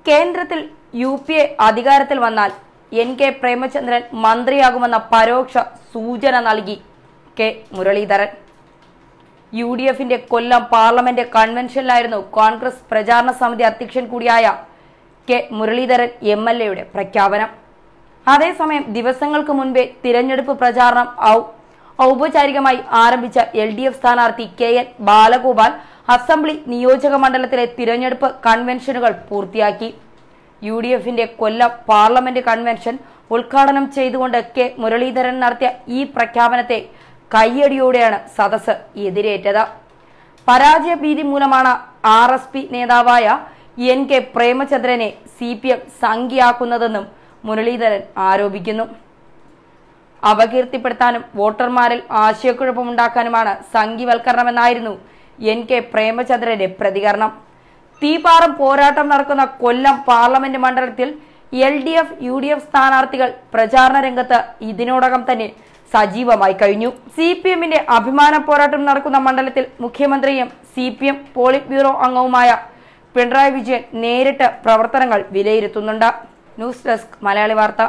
കേന്ദ്രത്തിൽ UPA അധികാരത്തിൽ വന്നാൽ NK പ്രേമചന്ദ്രൻ മന്ത്രിയാകുമെന്ന പരോക്ഷ സൂചന നൽകി കെ മുരളീധരൻ. UDFന്റെ കൊല്ലം പാർലമെന്റ് കൺവെൻഷനിലായിരുന്നു കോൺഗ്രസ് പ്രചാരണ സമിതി അധ്യക്ഷൻ കൂടിയായ കെ മുരളീധരൻ MLA പ്രഖ്യാപനം. അതേസമയം ദിവസങ്ങൾക്ക് മുൻപേ തിരഞ്ഞെടുപ്പ് പ്രചാരണം ഔപചാരികമായി ആരംഭിച്ച LDF സ്ഥാനാർത്ഥി KN ബാലഗോപാൽ അസംബ്ലി നിയോജക മണ്ഡലത്തിലെ തിരഞ്ഞെടുപ്പ് കൺവെൻഷനുകൾ പൂർത്തിയാക്കി. UDFന്റെ കൊല്ലം പാർലമെന്റ് കൺവെൻഷൻ ഉദ്ഘാടനം ചെയ്തുകൊണ്ട് കെ മുരളീധരൻ നടത്തിയ ഈ പ്രഖ്യാപനത്തെ കയ്യടിയോടെയാണ് സദസ്സ് എതിരേറ്റത്. പരാജയ ഭീതി മൂലമാണ് RSP നേതാവായ NK പ്രേമചന്ദ്രനെ CPM സംഖ്യയാക്കുന്നതെന്നും മുരളീധരൻ ആരോപിക്കുന്നു. അപകീർത്തിപ്പെടുത്താനും വോട്ടർമാരിൽ ആശയക്കുഴപ്പമുണ്ടാക്കാനുമാണ് സംഘിവൽക്കരണമെന്നായിരുന്നു NK പ്രേമചന്ദ്രന്റെ പ്രതികരണം. തീപാറും പോരാട്ടം നടക്കുന്ന കൊല്ലം പാർലമെന്റ് മണ്ഡലത്തിൽ LDF UDF സ്ഥാനാർത്ഥികൾ പ്രചാരണ രംഗത്ത് ഇതിനോടകം തന്നെ സജീവമായി കഴിഞ്ഞു. CPMന്റെ അഭിമാന പോരാട്ടം നടക്കുന്ന മണ്ഡലത്തിൽ മുഖ്യമന്ത്രിയും CPM പോളിറ്റ് ബ്യൂറോ അംഗവുമായ പിണറായി വിജയൻ നേരിട്ട് പ്രവർത്തനങ്ങൾ വിലയിരുത്തുന്നുണ്ട്. ന്യൂസ് ഡെസ്ക് മലയാളി വാർത്ത.